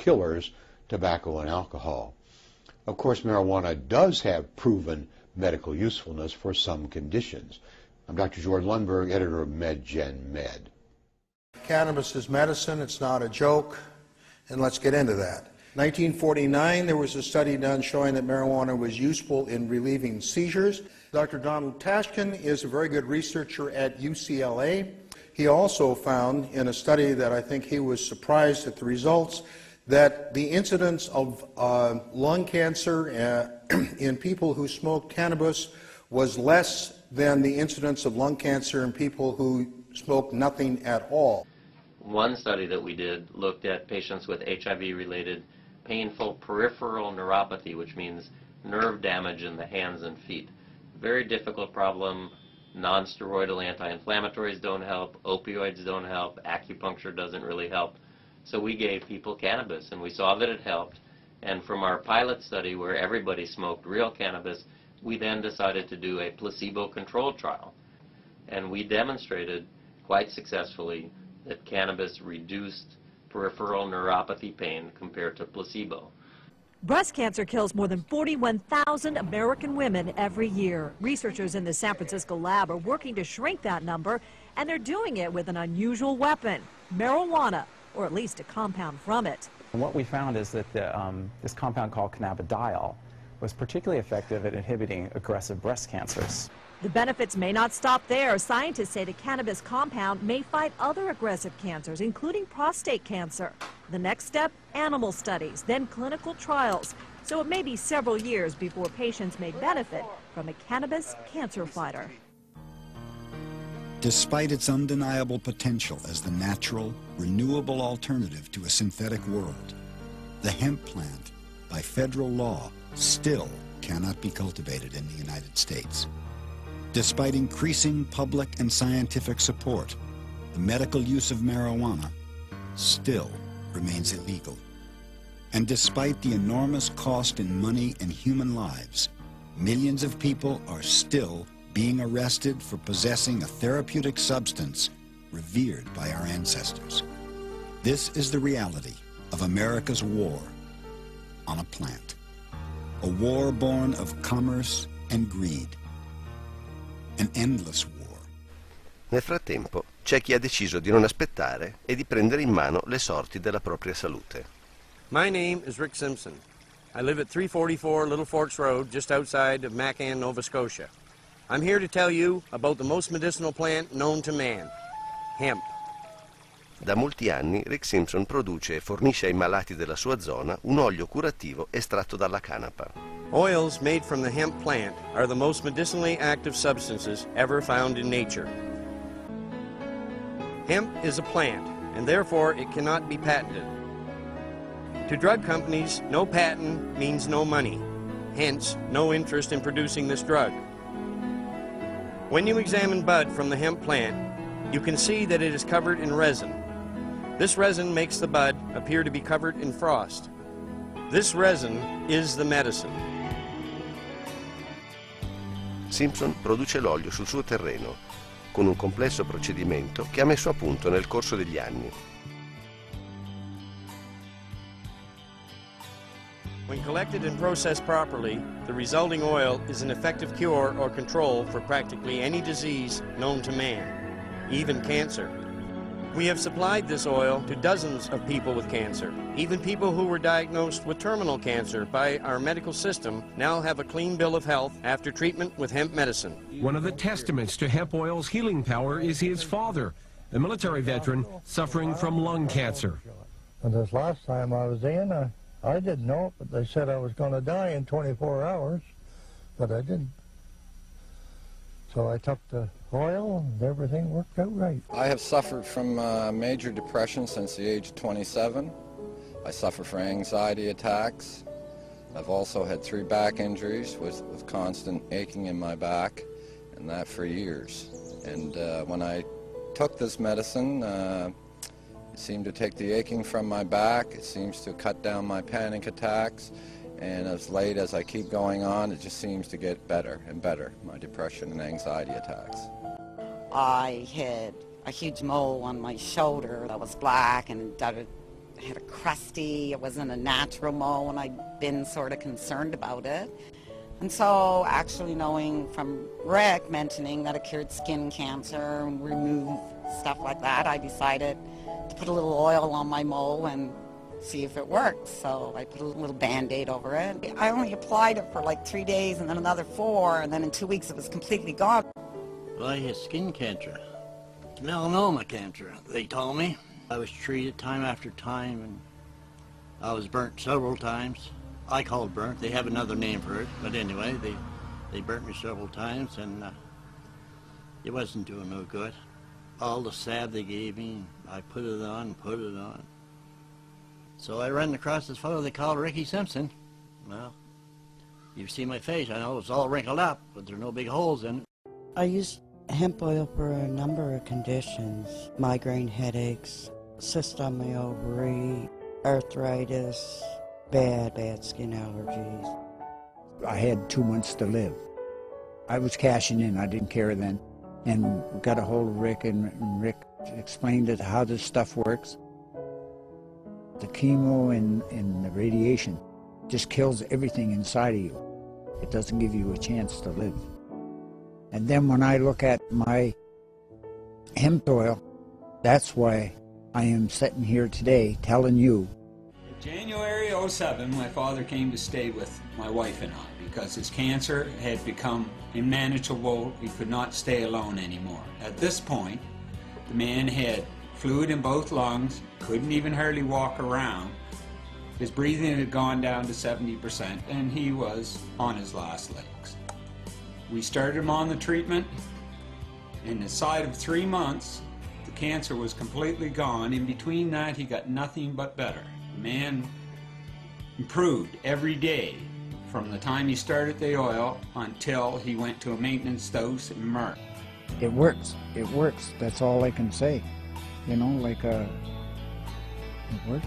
killers, tobacco and alcohol. Of course, marijuana does have proven medical usefulness for some conditions. I'm Dr. Jordan Lundberg, editor of MedGen Med. Cannabis is medicine, it's not a joke, and let's get into that. 1949, there was a study done showing that marijuana was useful in relieving seizures. Dr. Donald Tashkin is a very good researcher at UCLA. He also found in a study that I think he was surprised at the results that the incidence of lung cancer in people who smoked cannabis was less than the incidence of lung cancer in people who smoked nothing at all. One study that we did looked at patients with HIV-related painful peripheral neuropathy, which means nerve damage in the hands and feet. Very difficult problem. Non-steroidal anti-inflammatories don't help, opioids don't help, acupuncture doesn't really help. So we gave people cannabis, and we saw that it helped. And from our pilot study where everybody smoked real cannabis, we then decided to do a placebo-controlled trial. And we demonstrated quite successfully that cannabis reduced peripheral neuropathy pain compared to placebo. Breast cancer kills more than 41,000 American women every year. Researchers in the San Francisco lab are working to shrink that number, and they're doing it with an unusual weapon, marijuana, or at least a compound from it. And what we found is that this compound called cannabidiol was particularly effective at inhibiting aggressive breast cancers. The benefits may not stop there. Scientists say the cannabis compound may fight other aggressive cancers, including prostate cancer. The next step, animal studies, then clinical trials. So it may be several years before patients may benefit from a cannabis cancer fighter. Despite its undeniable potential as the natural, renewable alternative to a synthetic world, the hemp plant, by federal law, still cannot be cultivated in the United States. Despite increasing public and scientific support, the medical use of marijuana still remains illegal. And despite the enormous cost in money and human lives, millions of people are still being arrested for possessing a therapeutic substance revered by our ancestors. This is the reality of America's war on a plant. A war born of commerce and greed. An endless war. Nel frattempo c'è chi ha deciso di non aspettare e di prendere in mano le sorti della propria salute. My name is Rick Simpson. I live at 344 Little Forks Road, just outside of Macan, Nova Scotia. I'm here to tell you about the most medicinal plant known to man, hemp. Da molti anni Rick Simpson produce e fornisce ai malati della sua zona un olio curativo estratto dalla canapa. Oils made from the hemp plant are the most medicinally active substances ever found in nature. Hemp is a plant, and therefore it cannot be patented. To drug companies, no patent means no money, hence no interest in producing this drug. When you examine bud from the hemp plant, you can see that it is covered in resin. This resin makes the bud appear to be covered in frost. This resin is the medicine. Simpson produce l'olio sul suo terreno, con un complesso procedimento che ha messo a punto nel corso degli anni. When collected and processed properly, the resulting oil is an effective cure or control for practically any disease known to man, even cancer. We have supplied this oil to dozens of people with cancer. Even people who were diagnosed with terminal cancer by our medical system now have a clean bill of health after treatment with hemp medicine. One of the testaments to hemp oil's healing power is his father, a military veteran suffering from lung cancer. And this last time I was in, I didn't know it, but they said I was going to die in 24 hours, but I didn't. So I took the oil and everything worked out right. I have suffered from major depression since the age of 27. I suffer from anxiety attacks. I've also had 3 back injuries with constant aching in my back, and that for years. And when I took this medicine, it seemed to take the aching from my back. It seems to cut down my panic attacks. And as late as I keep going on, it just seems to get better and better, my depression and anxiety attacks. I had a huge mole on my shoulder that was black and it started had a crusty, it wasn't a natural mold, and I'd been sort of concerned about it. And so actually knowing from Rick mentioning that it cured skin cancer and removed stuff like that, I decided to put a little oil on my mole and see if it worked. So I put a little Band-Aid over it. I only applied it for like 3 days and then another 4, and then in 2 weeks it was completely gone. Well, I had skin cancer, melanoma cancer, they told me. I was treated time after time, and I was burnt several times. I call it burnt. They have another name for it, but anyway, they burnt me several times, and it wasn't doing no good. All the salve they gave me, I put it on and put it on. So I ran across this fellow they call Ricky Simpson. Well, you see my face, I know it's all wrinkled up, but there's no big holes in it. I used hemp oil for a number of conditions: migraine headaches, cyst on my ovary, arthritis, bad skin allergies. I had 2 months to live. I was cashing in, I didn't care then, and got a hold of Rick, and Rick explained how this stuff works. The chemo and the radiation just kills everything inside of you. It doesn't give you a chance to live. And then when I look at my hemp oil, that's why I am sitting here today telling you. January '07, my father came to stay with my wife and I because his cancer had become unmanageable. He could not stay alone anymore. At this point, the man had fluid in both lungs, couldn't even hardly walk around. His breathing had gone down to 70%, and he was on his last legs. We started him on the treatment. In the side of 3 months, the cancer was completely gone. In between that, he got nothing but better. The man improved every day from the time he started the oil until he went to a maintenance dose in March. It works. It works. That's all I can say. You know, like, it works.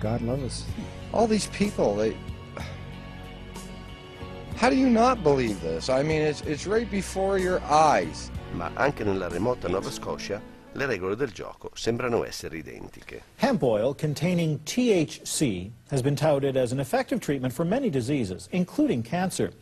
God love us. All these people, how do you not believe this? I mean, it's right before your eyes. Ma anche nella remota Nova Scotia le regole del gioco sembrano essere identiche. Hemp oil containing THC has been touted as an effective treatment for many diseases, including cancer.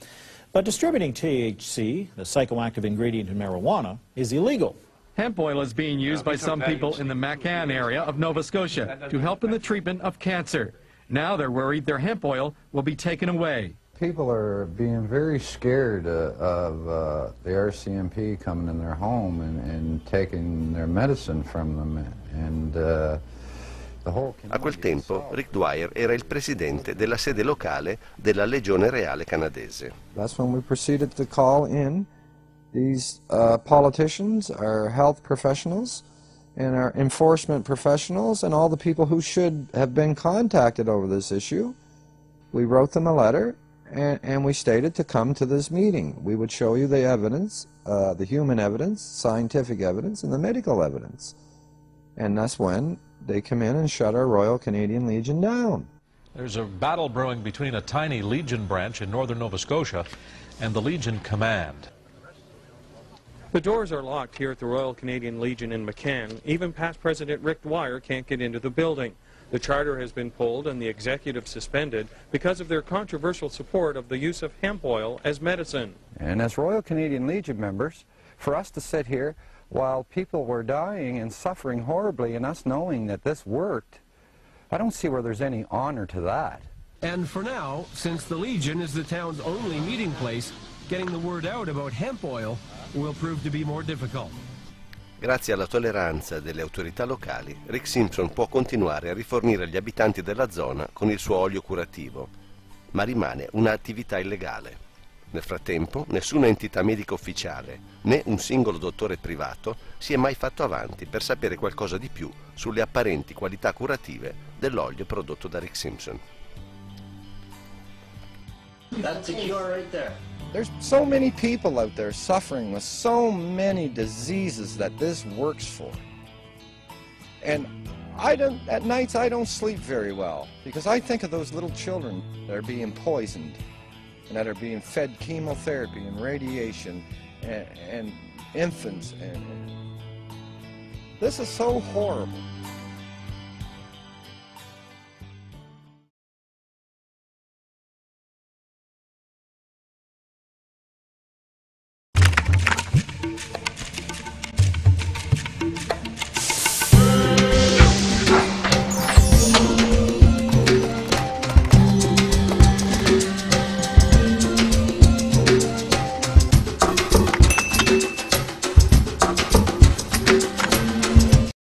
But distributing THC, the psychoactive ingredient in marijuana, is illegal. Hemp oil is being used by some people in the McCann area of Nova Scotia to help in the treatment of cancer. Now they're worried their hemp oil will be taken away. People are being very scared of the RCMP coming in their home and taking their medicine from them. And the whole A quel tempo Rick Dwyer era il presidente della sede locale della Legione Reale canadese. That's when we proceeded to call in these politicians, our health professionals, and our enforcement professionals, and all the people who should have been contacted over this issue. We wrote them a letter, and we stated to come to this meeting. We would show you the evidence, the human evidence, scientific evidence, and the medical evidence. And that's when they come in and shut our Royal Canadian Legion down. There's a battle brewing between a tiny Legion branch in northern Nova Scotia and the Legion Command. The doors are locked here at the Royal Canadian Legion in McCann. Even past President Rick Dwyer can't get into the building. The charter has been pulled and the executive suspended because of their controversial support of the use of hemp oil as medicine. And as Royal Canadian Legion members, for us to sit here while people were dying and suffering horribly and us knowing that this worked, I don't see where there's any honor to that. And for now, since the Legion is the town's only meeting place, getting the word out about hemp oil will prove to be more difficult. Grazie alla tolleranza delle autorità locali, Rick Simpson può continuare a rifornire gli abitanti della zona con il suo olio curativo, ma rimane un'attività illegale. Nel frattempo, nessuna entità medica ufficiale, né un singolo dottore privato si è mai fatto avanti per sapere qualcosa di più sulle apparenti qualità curative dell'olio prodotto da Rick Simpson. That's the cure right there. There's so many people out there suffering with so many diseases that this works for. And at nights I don't sleep very well because I think of those little children that are being poisoned and that are being fed chemotherapy and radiation and infants. And this is so horrible.